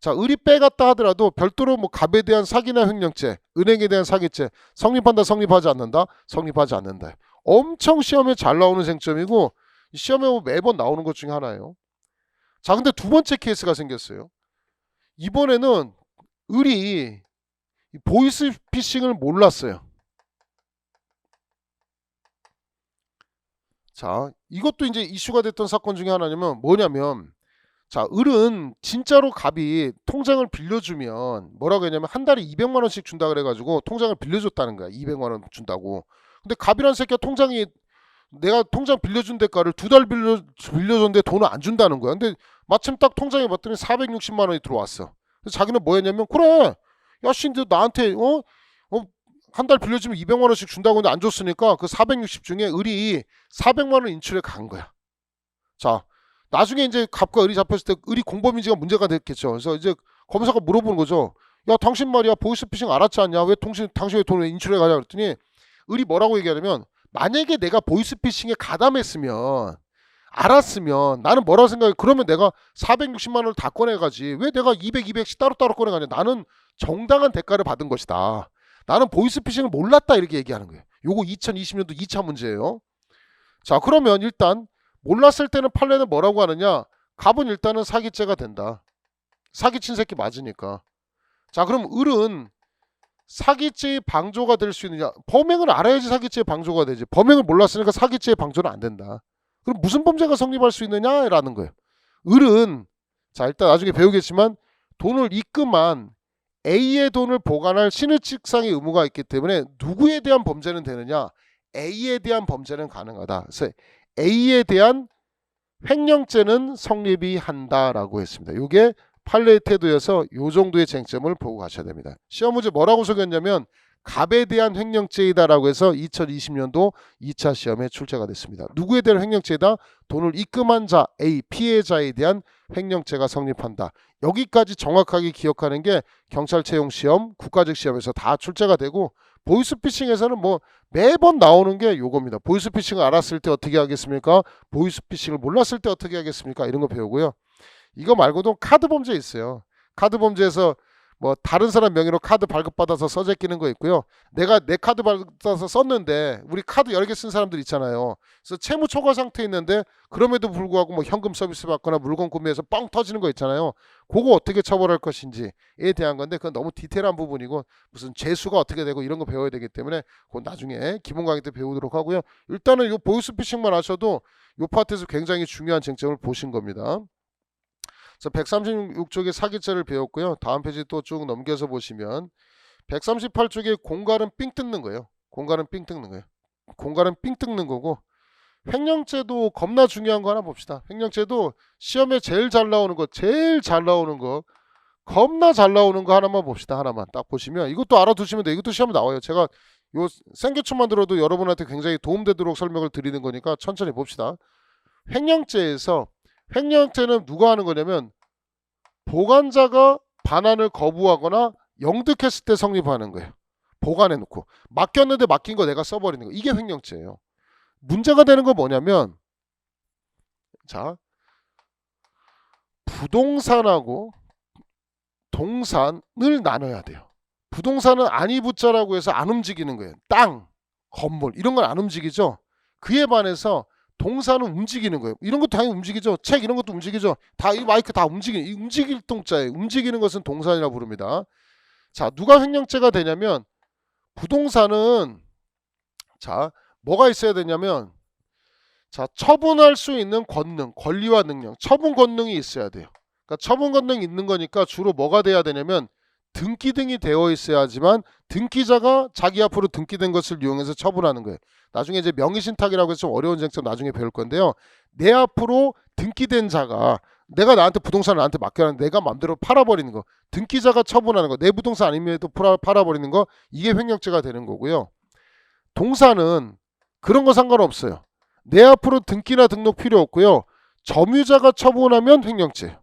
자, 을이 빼갔다 하더라도 별도로 뭐 갑에 대한 사기나 횡령죄, 은행에 대한 사기죄 성립한다, 성립하지 않는다, 성립하지 않는다. 엄청 시험에 잘 나오는 쟁점이고 시험에 매번 나오는 것 중에 하나예요. 자, 근데 두 번째 케이스가 생겼어요. 이번에는 을이 보이스피싱을 몰랐어요. 자, 이것도 이제 이슈가 됐던 사건 중에 하나냐면 뭐냐면, 자, 을은 진짜로 갑이 통장을 빌려주면 뭐라고 했냐면 한 달에 200만 원씩 준다 그래가지고 통장을 빌려줬다는 거야. 200만 원 준다고. 근데 갑이란 새끼가 통장이 내가 통장 빌려준 대가를 두 달 빌려줬는데 돈을 안 준다는 거야. 근데 마침 딱 통장에 봤더니 460만 원이 들어왔어. 그래서 자기는 뭐 했냐면, 그래, 야, 씨, 너 나한테 한 달 빌려주면 200만 원씩 준다고 했는데 안 줬으니까 그 460 중에 을이 400만 원 인출해 간 거야. 자, 나중에 이제 갑과 을이 잡혔을 때 을이 공범인지가 문제가 됐겠죠. 그래서 이제 검사가 물어보는 거죠. 야, 당신 말이야, 보이스피싱 알았지 않냐? 왜 당신 왜 돈을 인출해 가냐? 그랬더니 을이 뭐라고 얘기하냐면, 만약에 내가 보이스피싱에 가담했으면 알았으면 나는 뭐라고 생각해? 그러면 내가 460만 원을 다 꺼내가지. 왜 내가 200씩 따로따로 꺼내가냐? 나는 정당한 대가를 받은 것이다. 나는 보이스피싱을 몰랐다, 이렇게 얘기하는 거예요. 요거 2020년도 2차 문제예요. 자, 그러면 일단 몰랐을 때는 판례는 뭐라고 하느냐? 갑은 일단은 사기죄가 된다. 사기친 새끼 맞으니까. 자, 그럼 을은 사기죄의 방조가 될 수 있느냐? 범행을 알아야지 사기죄의 방조가 되지. 범행을 몰랐으니까 사기죄의 방조는 안 된다. 그럼 무슨 범죄가 성립할 수 있느냐라는 거예요. 을은, 자, 일단 나중에 배우겠지만 돈을 입금한 A의 돈을 보관할 신의칙상의 의무가 있기 때문에 누구에 대한 범죄는 되느냐? A에 대한 범죄는 가능하다. 그래서 A에 대한 횡령죄는 성립이 한다라고 했습니다. 이게 판례의 태도여서 이 정도의 쟁점을 보고 가셔야 됩니다. 시험 문제 뭐라고 속였냐면 갑에 대한 횡령죄이다라고 해서 2020년도 2차 시험에 출제가 됐습니다. 누구에 대한 횡령죄이다? 돈을 입금한 자 A 피해자에 대한 횡령죄가 성립한다. 여기까지 정확하게 기억하는 게 경찰 채용 시험, 국가직 시험에서 다 출제가 되고, 보이스피싱에서는 뭐 매번 나오는 게 요겁니다. 보이스피싱을 알았을 때 어떻게 하겠습니까? 보이스피싱을 몰랐을 때 어떻게 하겠습니까? 이런 거 배우고요. 이거 말고도 카드 범죄 있어요. 카드 범죄에서 뭐 다른 사람 명의로 카드 발급받아서 써제끼는 거 있고요. 내가 내 카드 받아서 썼는데 우리 카드 여러 개 쓴 사람들 있잖아요. 그래서 채무 초과 상태에 있는데 그럼에도 불구하고 뭐 현금 서비스 받거나 물건 구매해서 뻥 터지는 거 있잖아요. 그거 어떻게 처벌할 것인지에 대한 건데 그건 너무 디테일한 부분이고 무슨 재수가 어떻게 되고 이런 거 배워야 되기 때문에 그건 나중에 기본 강의 때 배우도록 하고요. 일단은 이 보이스피싱만 하셔도 이 파트에서 굉장히 중요한 쟁점을 보신 겁니다. 136쪽의 사기죄를 배웠고요. 다음 페이지 또 쭉 넘겨서 보시면 138쪽에 공갈은 삥 뜯는 거예요. 공갈은 삥 뜯는 거예요. 공갈은 삥 뜯는 거고, 횡령죄도 겁나 중요한 거 하나 봅시다. 횡령죄도 시험에 제일 잘 나오는 거, 겁나 잘 나오는 거 하나만 봅시다. 하나만 딱 보시면 이것도 알아두시면 돼요. 이것도 시험에 나와요. 제가 요 생교초만 들어도 여러분한테 굉장히 도움되도록 설명을 드리는 거니까 천천히 봅시다. 횡령죄는 누가 하는 거냐면 보관자가 반환을 거부하거나 영득했을 때 성립하는 거예요. 보관해놓고 맡겼는데 맡긴 거 내가 써버리는 거, 이게 횡령죄예요. 문제가 되는 건 뭐냐면, 자, 부동산하고 동산을 나눠야 돼요. 부동산은 아니부자라고 해서 안 움직이는 거예요. 땅, 건물 이런 건 안 움직이죠. 그에 반해서 동사는 움직이는 거예요. 이런 것도 당연히 움직이죠. 책 이런 것도 움직이죠. 다 이 마이크 다 움직일 동자예요. 움직이는 것은 동산이라고 부릅니다. 자, 누가 횡령죄가 되냐면 부동산은 자, 뭐가 있어야 되냐면 자, 처분할 수 있는 권능, 권리와 능력, 처분 권능이 있어야 돼요. 그러니까 처분 권능이 있는 거니까 주로 뭐가 돼야 되냐면 등기 등이 되어 있어야지만 등기자가 자기 앞으로 등기된 것을 이용해서 처분하는 거예요. 나중에 이제 명의신탁이라고 해서 좀 어려운 쟁점 나중에 배울 건데요. 내 앞으로 등기된 자가 내가 나한테 부동산을 나한테 맡겨놨는데 내가 마음대로 팔아버리는 거, 등기자가 처분하는 거, 내 부동산 아님에도 팔아버리는 거, 이게 횡령죄가 되는 거고요. 동사는 그런 거 상관없어요. 내 앞으로 등기나 등록 필요 없고요. 점유자가 처분하면 횡령죄.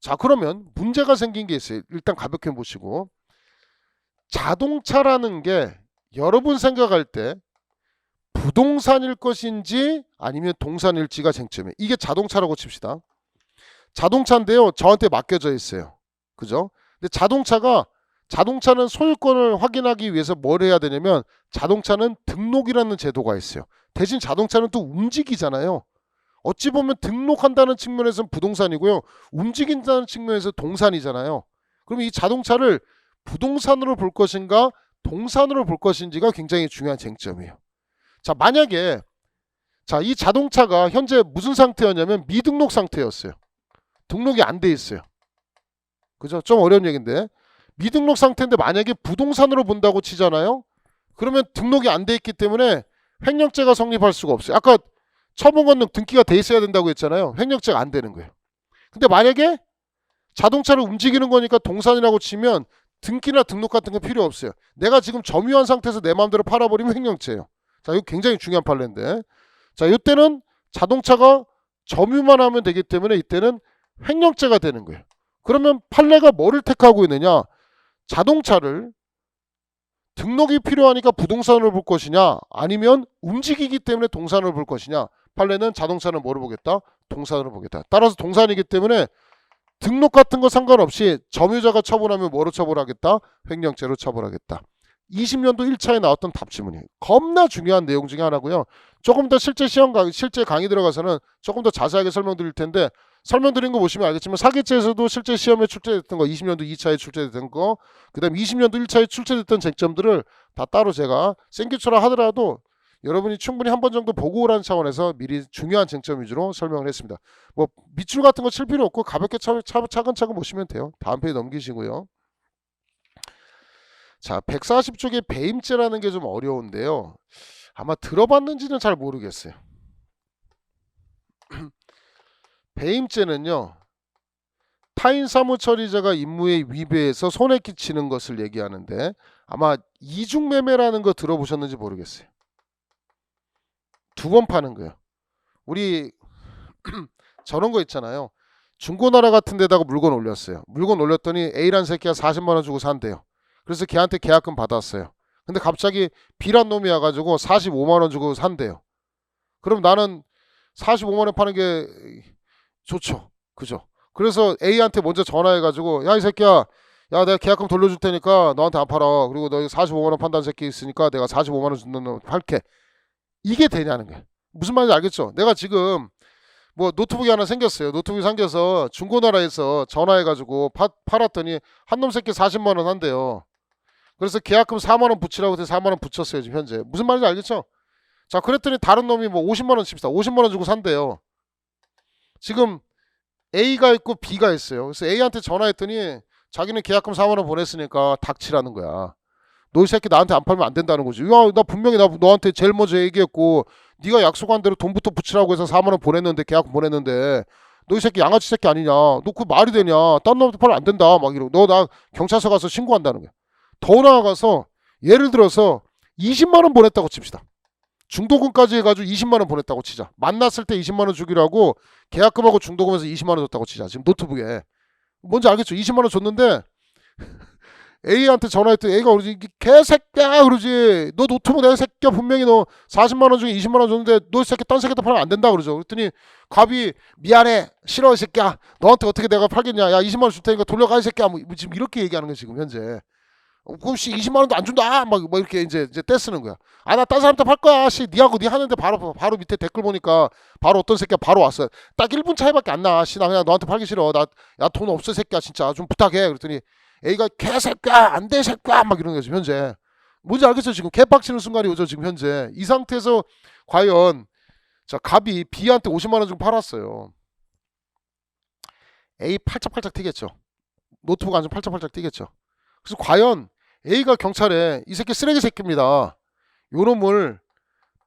자, 그러면 문제가 생긴 게 있어요. 일단 가볍게 보시고, 자동차라는 게 여러분 생각할 때 부동산일 것인지 아니면 동산일지가 쟁점이에요. 이게 자동차라고 칩시다. 자동차인데요, 저한테 맡겨져 있어요. 그죠? 근데 자동차는 소유권을 확인하기 위해서 뭘 해야 되냐면 자동차는 등록이라는 제도가 있어요. 대신 자동차는 또 움직이잖아요. 어찌 보면 등록한다는 측면에서는 부동산이고요. 움직인다는 측면에서 동산이잖아요. 그럼 이 자동차를 부동산으로 볼 것인가 동산으로 볼 것인지가 굉장히 중요한 쟁점이에요. 자, 만약에 자, 이 자동차가 현재 무슨 상태였냐면 미등록 상태였어요. 등록이 안 돼 있어요. 그죠? 좀 어려운 얘기인데 미등록 상태인데 만약에 부동산으로 본다고 치잖아요. 그러면 등록이 안 돼 있기 때문에 횡령죄가 성립할 수가 없어요. 아까 처분권능 등기가 돼 있어야 된다고 했잖아요. 횡령죄가 안 되는 거예요. 근데 만약에 자동차를 움직이는 거니까 동산이라고 치면 등기나 등록 같은 거 필요 없어요. 내가 지금 점유한 상태에서 내 마음대로 팔아버리면 횡령죄예요. 자, 이거 굉장히 중요한 판례인데, 자, 이때는 자동차가 점유만 하면 되기 때문에 이때는 횡령죄가 되는 거예요. 그러면 판례가 뭐를 택하고 있느냐? 자동차를 등록이 필요하니까 부동산으로 볼 것이냐 아니면 움직이기 때문에 동산으로 볼 것이냐. 판례는 자동차는 뭐로 보겠다? 동산으로 보겠다. 따라서 동산이기 때문에 등록 같은 거 상관없이 점유자가 처분하면 뭐로 처벌하겠다? 횡령죄로 처벌하겠다. 20년도 1차에 나왔던 답지문이에요. 겁나 중요한 내용 중에 하나고요. 조금 더 실제 실제 강의 들어가서는 조금 더 자세하게 설명드릴 텐데, 설명드린 거 보시면 알겠지만 사기죄에서도 실제 시험에 출제됐던 거, 20년도 2차에 출제됐던 거, 그 다음에 20년도 1차에 출제됐던 쟁점들을 다 따로 제가 생규처럼 하더라도 여러분이 충분히 한 번 정도 보고 오라는 차원에서 미리 중요한 쟁점 위주로 설명을 했습니다. 뭐 밑줄 같은 거 칠 필요 없고 가볍게 차근차근 보시면 돼요. 다음 페이지 넘기시고요. 자, 140쪽의 배임죄라는 게 좀 어려운데요. 아마 들어봤는지는 잘 모르겠어요. 배임죄는요, 타인 사무처리자가 임무에 위배해서 손해 끼치는 것을 얘기하는데 아마 이중매매라는 거 들어보셨는지 모르겠어요. 두 번 파는 거예요. 우리 저런 거 있잖아요. 중고나라 같은 데다가 물건 올렸어요. 물건 올렸더니 A란 새끼가 40만 원 주고 산대요. 그래서 걔한테 계약금 받았어요. 근데 갑자기 B란 놈이 와가지고 45만 원 주고 산대요. 그럼 나는 45만 원 파는 게 좋죠. 그죠? 그래서 A한테 먼저 전화해가지고 야, 이 새끼야, 야, 내가 계약금 돌려줄 테니까 너한테 안 팔아. 그리고 너 45만 원 판다는 새끼 있으니까 내가 45만 원 준다는 놈 팔게. 이게 되냐는 거예요. 무슨 말인지 알겠죠? 내가 지금 뭐 노트북이 하나 생겼어요. 노트북이 생겨서 중고나라에서 전화해가지고 팔았더니 한 놈 새끼 40만 원 한대요. 그래서 계약금 4만 원 붙이라고 해서 4만 원 붙였어요. 지금 현재. 무슨 말인지 알겠죠? 자, 그랬더니 다른 놈이 뭐 50만 원 칩시다. 50만 원 주고 산대요. 지금 A가 있고 B가 있어요. 그래서 A한테 전화했더니 자기는 계약금 4만 원 보냈으니까 닥치라는 거야. 너 이 새끼 나한테 안 팔면 안 된다는 거지. 야, 나 분명히 너한테 제일 먼저 얘기했고 네가 약속한 대로 돈부터 붙이라고 해서 4만 원 보냈는데, 계약금 보냈는데 너 이 새끼 양아치 새끼 아니냐. 너 그 말이 되냐. 딴 놈한테 팔면 안 된다. 막 이러고 너 나 경찰서 가서 신고한다는 거야. 더 나아가서 예를 들어서 20만 원 보냈다고 칩시다. 중도금까지 해가지고 20만 원 보냈다고 치자. 만났을 때 20만 원 주기로 하고 계약금하고 중도금에서 20만 원 줬다고 치자. 지금 노트북에. 뭔지 알겠죠? 20만 원 줬는데 A한테 전화했더니 A가 그러지, 개새끼야 그러지. 너 노트북 내가 새끼야 분명히 너 40만 원 중에 20만 원 줬는데 너 새끼 딴 새끼한테 팔면 안 된다 그러죠. 그랬더니 갑이 미안해 싫어 이 새끼야 너한테 어떻게 내가 팔겠냐. 야 20만 원 줄 테니까 돌려가 이 새끼야. 뭐 지금 이렇게 얘기하는 거야 지금 현재. 그럼 씨 20만 원도 안 준다 막 이렇게 이제 떼쓰는 거야. 아 나 딴 사람한테 팔 거야. 씨 니하고 니 하는데 바로 밑에 댓글 보니까 바로 어떤 새끼가 바로 왔어요. 딱 1분 차이밖에 안 나. 씨 나 그냥 너한테 팔기 싫어. 나 돈 없어 새끼야 진짜 좀 부탁해. 그랬더니 A가 개새끼야 안돼 새끼야 막 이러는 거죠 현재. 뭔지 알겠죠? 지금 개빡치는 순간이 오죠 지금 현재. 이 상태에서 과연 자 갑이 B한테 50만 원 주고 팔았어요. A 팔짝팔짝 뛰겠죠. 노트북 안좀 팔짝팔짝 뛰겠죠. 그래서 과연 A가 경찰에 이 새끼 쓰레기 새끼입니다. 요놈을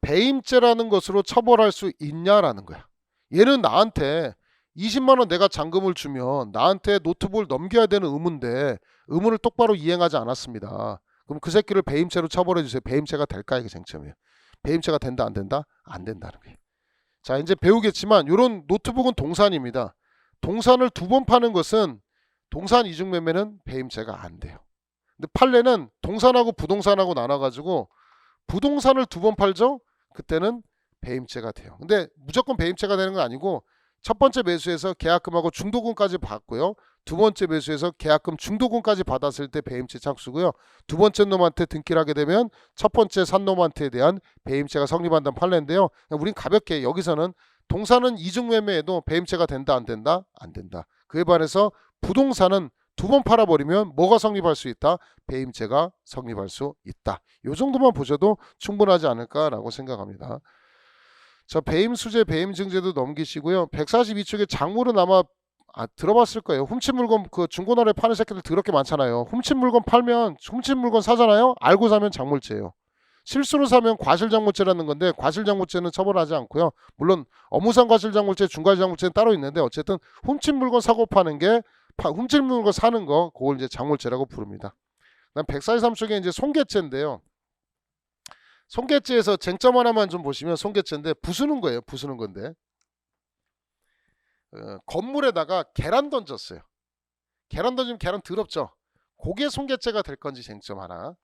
배임죄라는 것으로 처벌할 수 있냐라는 거야. 얘는 나한테 20만 원 내가 잔금을 주면 나한테 노트북을 넘겨야 되는 의무인데 의무를 똑바로 이행하지 않았습니다. 그럼 그 새끼를 배임죄로 처벌해 주세요. 배임죄가 될까 이게 쟁점이에요. 배임죄가 된다 안 된다? 안 된다는 거예요. 자 이제 배우겠지만 이런 노트북은 동산입니다. 동산을 2번 파는 것은 동산 이중매매는 배임죄가 안 돼요. 근데 판례는 동산하고 부동산하고 나눠가지고 부동산을 2번 팔죠? 그때는 배임죄가 돼요. 근데 무조건 배임죄가 되는 건 아니고 첫 번째 매수에서 계약금하고 중도금까지 받고요. 두 번째 매수에서 계약금 중도금까지 받았을 때 배임죄 착수고요. 두 번째 놈한테 등기를 하게 되면 첫 번째 산 놈한테 대한 배임죄가 성립한다는 판례인데요. 우린 가볍게 여기서는 동산은 이중매매에도 배임죄가 된다 안 된다? 안 된다. 그에 반해서 부동산은 2번 팔아버리면 뭐가 성립할 수 있다? 배임죄가 성립할 수 있다. 이 정도만 보셔도 충분하지 않을까라고 생각합니다. 자, 배임 수재, 배임 증제도 넘기시고요. 142쪽에 작물은 아마 들어봤을 거예요. 훔친 물건 그 중고나라에 파는 새끼들 더럽게 많잖아요. 훔친 물건 팔면 훔친 물건 사잖아요. 알고 사면 작물죄예요. 실수로 사면 과실장물죄라는 건데 과실장물죄는 처벌하지 않고요. 물론 업무상 과실장물죄, 중과실장물죄는 따로 있는데 어쨌든 훔친 물건 사고 파는 게 훔친 물건 사는 거 그걸 이제 작물죄라고 부릅니다. 그다음 143쪽에 이제 손괴죄인데요. 손괴죄에서 쟁점 하나만 좀 보시면 손괴죄인데 부수는 거예요. 부수는 건데 건물에다가 계란 던졌어요. 계란 던지면 계란 더럽죠. 그게 손괴죄가 될 건지 쟁점 하나.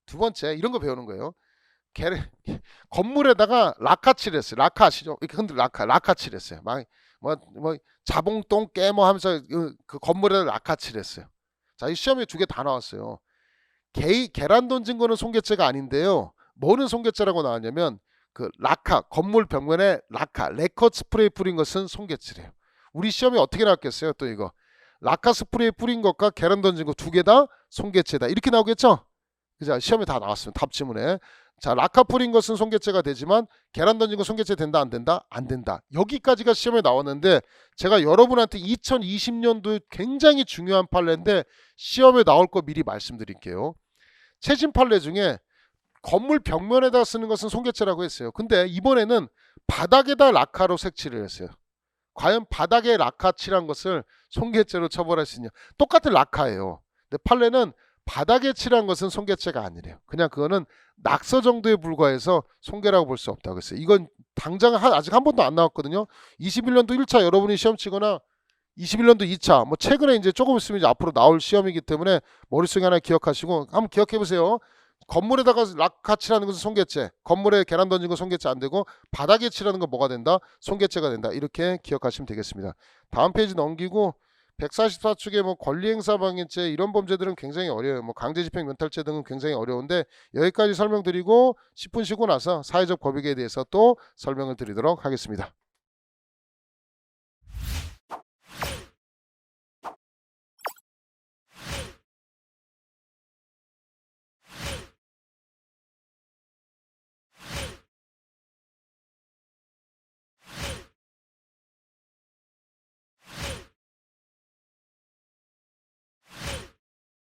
두 번째 이런 거 배우는 거예요. 건물에다가 라카 칠했어요. 라카 아시죠? 이렇게 흔들 라카 칠했어요. 뭐 자봉똥 깨뭐 하면서 그 건물에다 라카 칠했어요. 자, 이 시험에 2개 다 나왔어요. 계란 던진 거는 손괴죄가 아닌데요. 뭐는 손괴죄라고 나왔냐면 그 라카 건물 벽면에 라카 레커 스프레이 뿌린 것은 손괴죄래요. 우리 시험에 어떻게 나왔겠어요? 또 이거 라카 스프레이 뿌린 것과 계란 던진 거 2개 다 손괴죄다 이렇게 나오겠죠? 그죠? 시험에 다 나왔습니다. 답 지문에. 자, 라카 뿌린 것은 손괴죄가 되지만 계란 던진 거 손괴죄 된다 안 된다? 안 된다. 여기까지가 시험에 나왔는데 제가 여러분한테 2020년도 굉장히 중요한 판례인데 시험에 나올 거 미리 말씀드릴게요. 최신 판례 중에 건물 벽면에다 쓰는 것은 손괴죄라고 했어요. 근데 이번에는 바닥에다 라카로 색칠을 했어요. 과연 바닥에 라카 칠한 것을 손괴죄로 처벌할 수 있냐? 똑같은 라카예요. 근데 판례는 바닥에 칠한 것은 손괴죄가 아니래요. 그냥 그거는 낙서 정도에 불과해서 손괴라고 볼 수 없다고 했어요. 이건 당장 아직 한 번도 안 나왔거든요. 21년도 1차 여러분이 시험 치거나 21년도 2차 뭐 최근에 이제 조금 있으면 이제 앞으로 나올 시험이기 때문에 머릿속에 하나 기억하시고 한번 기억해 보세요. 건물에다가 라카 칠하는 것은 손괴죄, 건물에 계란 던진 거 손괴죄 안 되고 바닥에 칠하는 거 뭐가 된다? 손괴죄가 된다. 이렇게 기억하시면 되겠습니다. 다음 페이지 넘기고 144쪽에 뭐 권리행사방해죄 이런 범죄들은 굉장히 어려워요. 뭐 강제집행 면탈죄 등은 굉장히 어려운데 여기까지 설명드리고 10분 쉬고 나서 사회적 법익에 대해서 또 설명을 드리도록 하겠습니다.